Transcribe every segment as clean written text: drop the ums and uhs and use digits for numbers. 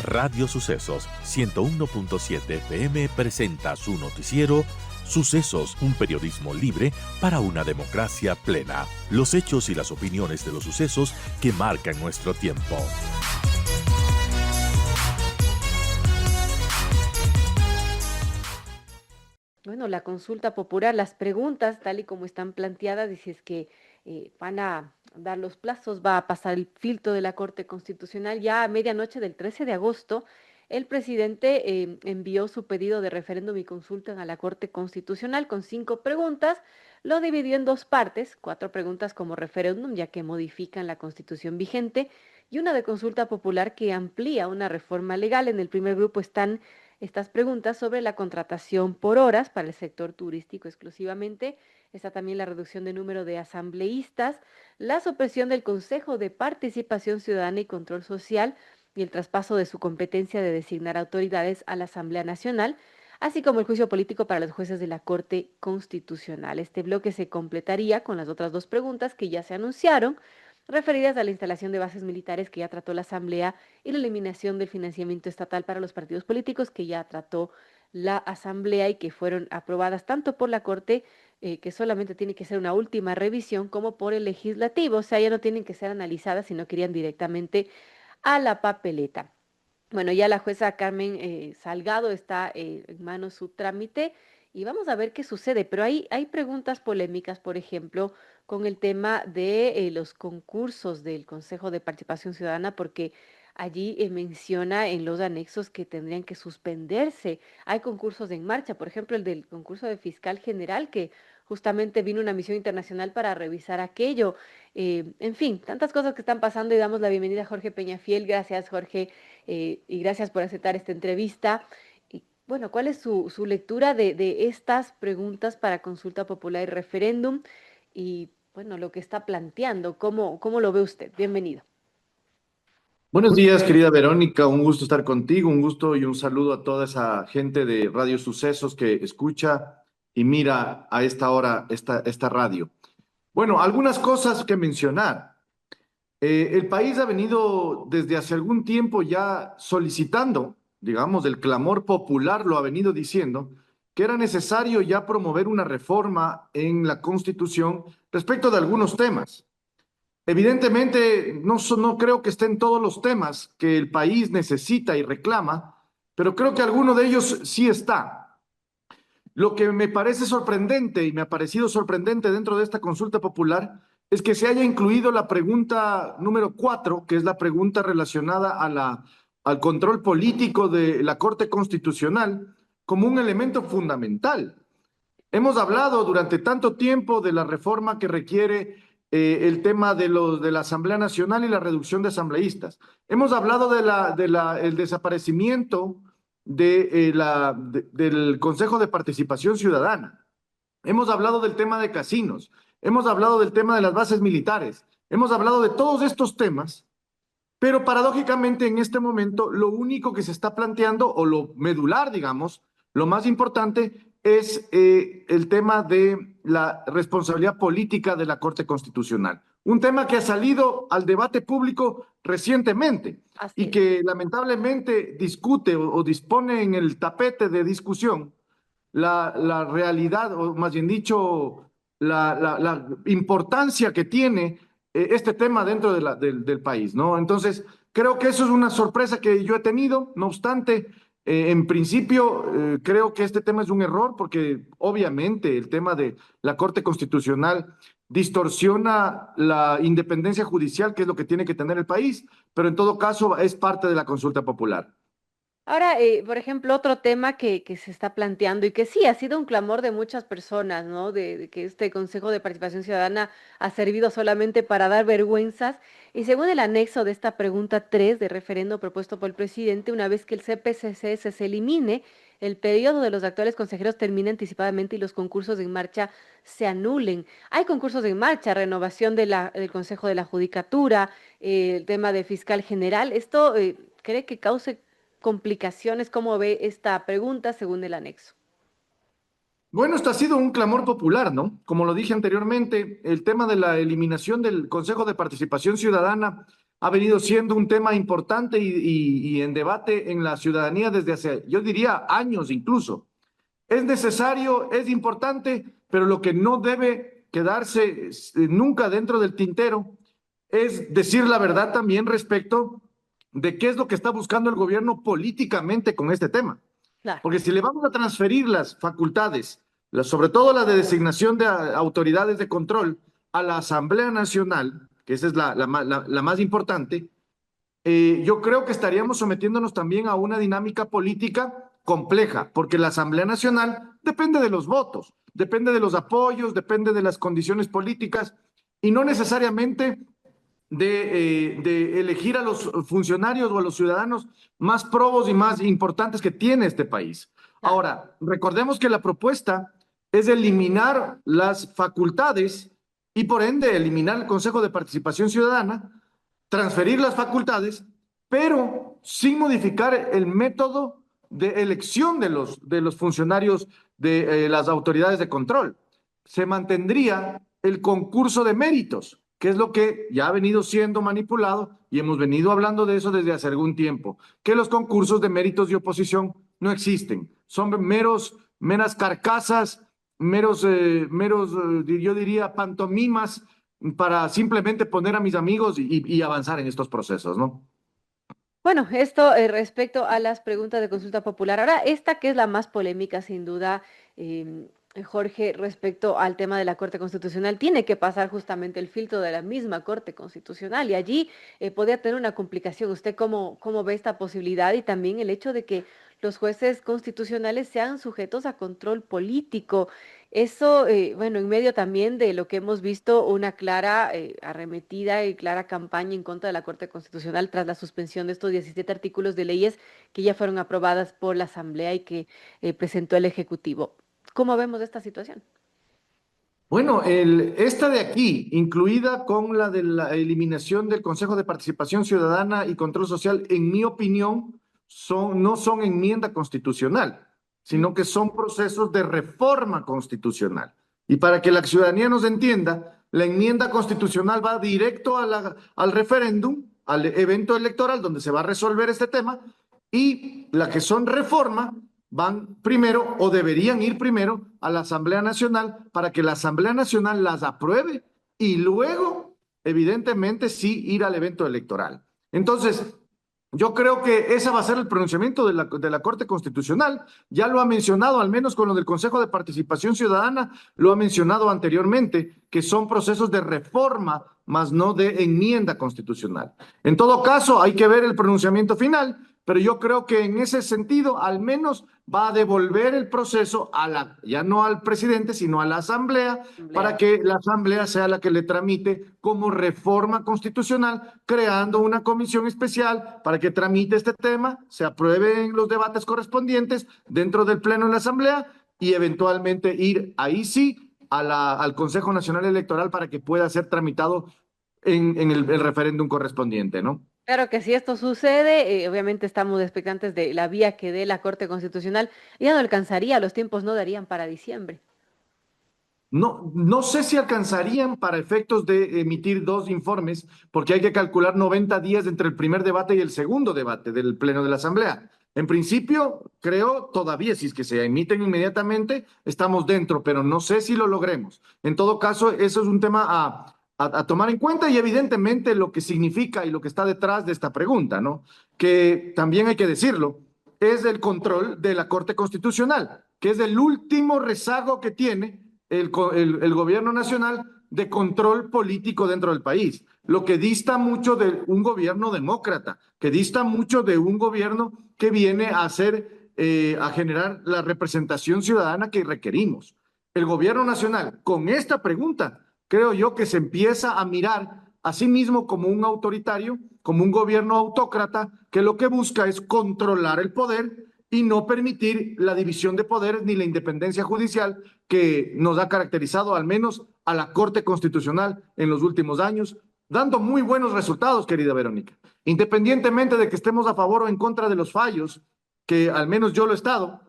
Radio Sucesos 101.7 FM presenta su noticiero Sucesos, un periodismo libre para una democracia plena. Los hechos y las opiniones de los sucesos que marcan nuestro tiempo. Bueno, la consulta popular, las preguntas, tal y como están planteadas, y si es que van a dar los plazos, va a pasar el filtro de la Corte Constitucional. Ya a medianoche del 13 de agosto, el presidente envió su pedido de referéndum y consulta a la Corte Constitucional con 5 preguntas. Lo dividió en 2 partes, 4 preguntas como referéndum, ya que modifican la Constitución vigente, y una de consulta popular que amplía una reforma legal. En el primer grupo están estas preguntas sobre la contratación por horas para el sector turístico exclusivamente. Está también la reducción de número de asambleístas, la supresión del Consejo de Participación Ciudadana y Control Social y el traspaso de su competencia de designar autoridades a la Asamblea Nacional, así como el juicio político para los jueces de la Corte Constitucional. Este bloque se completaría con las otras 2 preguntas que ya se anunciaron, referidas a la instalación de bases militares que ya trató la Asamblea y la eliminación del financiamiento estatal para los partidos políticos que ya trató la Asamblea y que fueron aprobadas tanto por la Corte, que solamente tiene que ser una última revisión, como por el Legislativo. O sea, ya no tienen que ser analizadas, sino que irían directamente a la papeleta. Bueno, ya la jueza Carmen Salgado está en manos su trámite y vamos a ver qué sucede. Pero hay preguntas polémicas, por ejemplo, con el tema de los concursos del Consejo de Participación Ciudadana, porque allí menciona en los anexos que tendrían que suspenderse. Hay concursos en marcha, por ejemplo, el del concurso de fiscal general, que justamente vino una misión internacional para revisar aquello. En fin, tantas cosas que están pasando y damos la bienvenida a Jorge Peñafiel. Gracias, Jorge, y gracias por aceptar esta entrevista. Y bueno, ¿cuál es su lectura de estas preguntas para consulta popular y referéndum? Y bueno, lo que está planteando, ¿cómo lo ve usted? Bienvenido. Buenos días, querida Verónica, un gusto estar contigo, un gusto y un saludo a toda esa gente de Radio Sucesos que escucha y mira a esta hora esta radio. Bueno, algunas cosas que mencionar. El país ha venido desde hace algún tiempo ya solicitando, digamos, el clamor popular lo ha venido diciendo, que era necesario ya promover una reforma en la Constitución respecto de algunos temas. Evidentemente, no creo que estén todos los temas que el país necesita y reclama, pero creo que alguno de ellos sí está. Lo que me parece sorprendente y me ha parecido sorprendente dentro de esta consulta popular es que se haya incluido la pregunta número 4, que es la pregunta relacionada al control político de la Corte Constitucional, como un elemento fundamental. Hemos hablado durante tanto tiempo de la reforma que requiere el tema de la Asamblea Nacional y la reducción de asambleístas. Hemos hablado el desaparecimiento del Consejo de Participación Ciudadana. Hemos hablado del tema de casinos. Hemos hablado del tema de las bases militares. Hemos hablado de todos estos temas, pero paradójicamente en este momento lo único que se está planteando, o lo medular, digamos, lo más importante es el tema de la responsabilidad política de la Corte Constitucional. Un tema que ha salido al debate público recientemente y que lamentablemente discute o dispone en el tapete de discusión la realidad, o más bien dicho, la importancia que tiene este tema dentro del país, ¿no? Entonces, creo que eso es una sorpresa que yo he tenido. No obstante, en principio, creo que este tema es un error porque obviamente el tema de la Corte Constitucional distorsiona la independencia judicial, que es lo que tiene que tener el país, pero en todo caso es parte de la consulta popular. Ahora, por ejemplo, otro tema que se está planteando y que sí ha sido un clamor de muchas personas, ¿no? De que este Consejo de Participación Ciudadana ha servido solamente para dar vergüenzas. Y según el anexo de esta pregunta 3 de referendo propuesto por el presidente, una vez que el CPCC se elimine, el periodo de los actuales consejeros termina anticipadamente y los concursos en marcha se anulen. Hay concursos en marcha, renovación del Consejo de la Judicatura, el tema de fiscal general. ¿Esto cree que cause complicaciones? ¿Cómo ve esta pregunta según el anexo? Bueno, esto ha sido un clamor popular, ¿no? Como lo dije anteriormente, el tema de la eliminación del Consejo de Participación Ciudadana ha venido siendo un tema importante y en debate en la ciudadanía desde hace, yo diría, años incluso. Es necesario, es importante, pero lo que no debe quedarse nunca dentro del tintero es decir la verdad también respecto de qué es lo que está buscando el gobierno políticamente con este tema. Claro. Porque si le vamos a transferir las facultades, sobre todo la de designación de autoridades de control, a la Asamblea Nacional, que esa es la más importante, yo creo que estaríamos sometiéndonos también a una dinámica política compleja, porque la Asamblea Nacional depende de los votos, depende de los apoyos, depende de las condiciones políticas y no necesariamente de elegir a los funcionarios o a los ciudadanos más probos y más importantes que tiene este país. Claro. Ahora, recordemos que la propuesta es eliminar las facultades y por ende eliminar el Consejo de Participación Ciudadana, transferir las facultades, pero sin modificar el método de elección de los funcionarios de las autoridades de control. Se mantendría el concurso de méritos, que es lo que ya ha venido siendo manipulado y hemos venido hablando de eso desde hace algún tiempo, que los concursos de méritos de oposición no existen, son meras carcasas, yo diría, pantomimas para simplemente poner a mis amigos y avanzar en estos procesos, ¿no? Bueno, esto respecto a las preguntas de consulta popular. Ahora, esta que es la más polémica, sin duda, Jorge, respecto al tema de la Corte Constitucional, tiene que pasar justamente el filtro de la misma Corte Constitucional y allí podría tener una complicación. ¿Usted cómo ve esta posibilidad y también el hecho de que los jueces constitucionales sean sujetos a control político? Eso, bueno, en medio también de lo que hemos visto, una clara arremetida y clara campaña en contra de la Corte Constitucional tras la suspensión de estos 17 artículos de leyes que ya fueron aprobadas por la Asamblea y que presentó el Ejecutivo. ¿Cómo vemos esta situación? Bueno, esta de aquí, incluida con la de la eliminación del Consejo de Participación Ciudadana y Control Social, en mi opinión, no son enmienda constitucional, sino que son procesos de reforma constitucional. Y para que la ciudadanía nos entienda, la enmienda constitucional va directo al referéndum, al evento electoral donde se va a resolver este tema, y la que son reforma van primero o deberían ir primero a la Asamblea Nacional para que la Asamblea Nacional las apruebe y luego, evidentemente, sí ir al evento electoral. Entonces, yo creo que ese va a ser el pronunciamiento de la Corte Constitucional. Ya lo ha mencionado, al menos con lo del Consejo de Participación Ciudadana, lo ha mencionado anteriormente, que son procesos de reforma, más no de enmienda constitucional. En todo caso, hay que ver el pronunciamiento final, pero yo creo que en ese sentido, al menos va a devolver el proceso ya no al presidente, sino a la Asamblea, para que la Asamblea sea la que le tramite como reforma constitucional, creando una comisión especial para que tramite este tema, se apruebe en los debates correspondientes dentro del Pleno de la Asamblea y eventualmente ir ahí sí al Consejo Nacional Electoral para que pueda ser tramitado en el referéndum correspondiente, ¿no? Claro que si esto sucede, obviamente estamos expectantes de la vía que dé la Corte Constitucional. Ya no alcanzaría, los tiempos no darían para diciembre. No sé si alcanzarían para efectos de emitir dos informes, porque hay que calcular 90 días entre el primer debate y el segundo debate del Pleno de la Asamblea. En principio, creo todavía, si es que se emiten inmediatamente, estamos dentro, pero no sé si lo logremos. En todo caso, eso es un tema a tomar en cuenta y evidentemente lo que significa y lo que está detrás de esta pregunta, ¿no? Que también hay que decirlo, es el control de la Corte Constitucional, que es el último rezago que tiene el gobierno nacional de control político dentro del país, lo que dista mucho de un gobierno demócrata, que dista mucho de un gobierno que viene a a generar la representación ciudadana que requerimos. El gobierno nacional, con esta pregunta, creo yo que se empieza a mirar a sí mismo como un autoritario, como un gobierno autócrata, que lo que busca es controlar el poder y no permitir la división de poderes ni la independencia judicial que nos ha caracterizado al menos a la Corte Constitucional en los últimos años, dando muy buenos resultados, querida Verónica. Independientemente de que estemos a favor o en contra de los fallos, que al menos yo lo he estado,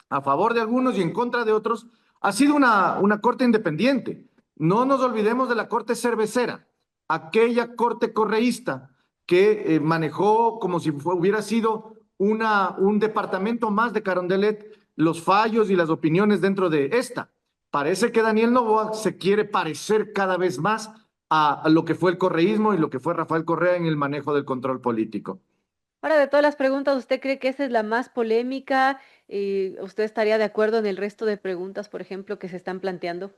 a favor de algunos y en contra de otros, ha sido una Corte independiente. No nos olvidemos de la Corte cervecera, aquella Corte correísta que manejó como si hubiera sido un departamento más de Carondelet los fallos y las opiniones dentro de esta. Parece que Daniel Noboa se quiere parecer cada vez más a lo que fue el correísmo y lo que fue Rafael Correa en el manejo del control político. Ahora, de todas las preguntas, ¿usted cree que esa es la más polémica? ¿Usted estaría de acuerdo en el resto de preguntas, por ejemplo, que se están planteando?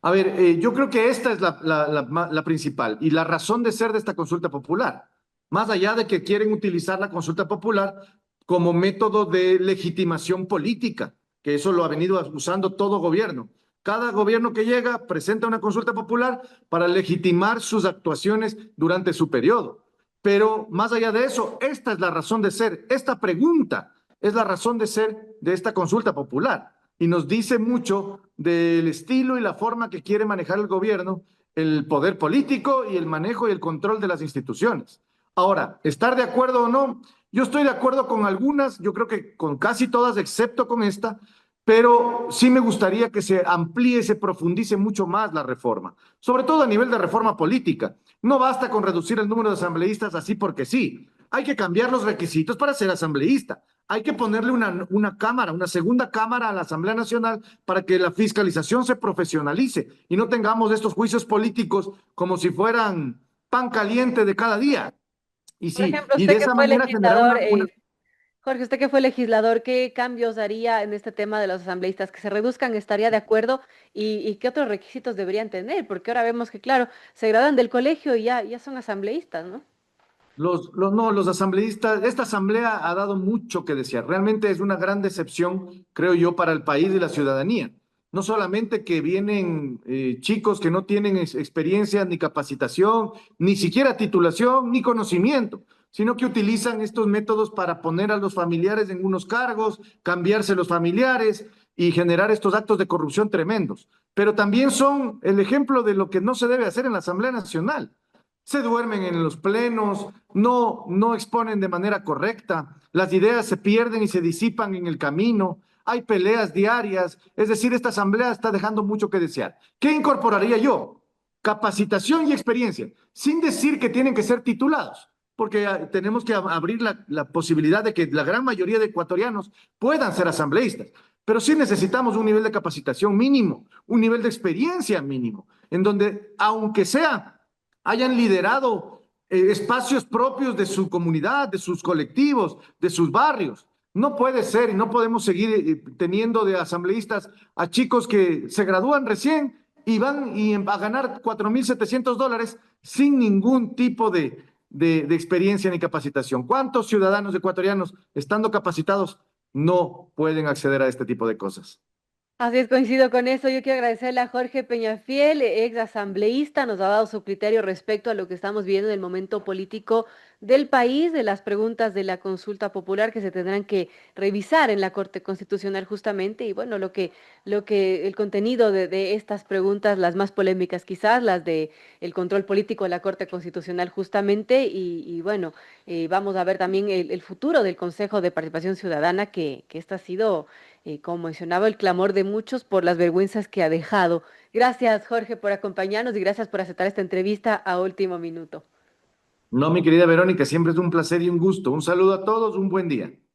A ver, yo creo que esta es la principal y la razón de ser de esta consulta popular. Más allá de que quieren utilizar la consulta popular como método de legitimación política, que eso lo ha venido usando todo gobierno. Cada gobierno que llega presenta una consulta popular para legitimar sus actuaciones durante su periodo. Pero más allá de eso, esta es la razón de ser. Esta pregunta es la razón de ser de esta consulta popular y nos dice mucho del estilo y la forma que quiere manejar el gobierno, el poder político y el manejo y el control de las instituciones. Ahora, estar de acuerdo o no, yo estoy de acuerdo con algunas, yo creo que con casi todas, excepto con esta, pero sí me gustaría que se amplíe, se profundice mucho más la reforma, sobre todo a nivel de reforma política. No basta con reducir el número de asambleístas así porque sí. Hay que cambiar los requisitos para ser asambleísta. Hay que ponerle una cámara, una segunda cámara a la Asamblea Nacional para que la fiscalización se profesionalice y no tengamos estos juicios políticos como si fueran pan caliente de cada día. Y Por sí, ejemplo, y de usted que esa fue manera generar legislador, una. Jorge, usted que fue legislador, ¿qué cambios haría en este tema de los asambleístas? ¿Que se reduzcan? ¿Estaría de acuerdo? ¿Y qué otros requisitos deberían tener? Porque ahora vemos que, claro, se gradúan del colegio y ya son asambleístas, ¿no? No, los asambleístas, esta asamblea ha dado mucho que desear. Realmente es una gran decepción, creo yo, para el país y la ciudadanía. No solamente que vienen chicos que no tienen experiencia ni capacitación, ni siquiera titulación, ni conocimiento, sino que utilizan estos métodos para poner a los familiares en unos cargos, cambiarse los familiares y generar estos actos de corrupción tremendos. Pero también son el ejemplo de lo que no se debe hacer en la Asamblea Nacional. Se duermen en los plenos, no exponen de manera correcta, las ideas se pierden y se disipan en el camino, hay peleas diarias, es decir, esta asamblea está dejando mucho que desear. ¿Qué incorporaría yo? Capacitación y experiencia, sin decir que tienen que ser titulados, porque tenemos que abrir la posibilidad de que la gran mayoría de ecuatorianos puedan ser asambleístas, pero sí necesitamos un nivel de capacitación mínimo, un nivel de experiencia mínimo, en donde, aunque sea hayan liderado espacios propios de su comunidad, de sus colectivos, de sus barrios. No puede ser y no podemos seguir teniendo de asambleístas a chicos que se gradúan recién y van a ganar $4,700 sin ningún tipo de experiencia ni capacitación. ¿Cuántos ciudadanos ecuatorianos, estando capacitados, no pueden acceder a este tipo de cosas? Así es, coincido con eso. Yo quiero agradecerle a Jorge Peñafiel, ex asambleísta, nos ha dado su criterio respecto a lo que estamos viendo en el momento político del país, de las preguntas de la consulta popular que se tendrán que revisar en la Corte Constitucional justamente, y bueno, el contenido de estas preguntas, las más polémicas quizás, las de el control político de la Corte Constitucional justamente, y bueno, vamos a ver también el futuro del Consejo de Participación Ciudadana, que esta ha sido como mencionaba, el clamor de muchos por las vergüenzas que ha dejado. Gracias, Jorge, por acompañarnos y gracias por aceptar esta entrevista a último minuto. No, mi querida Verónica, siempre es un placer y un gusto. Un saludo a todos, un buen día.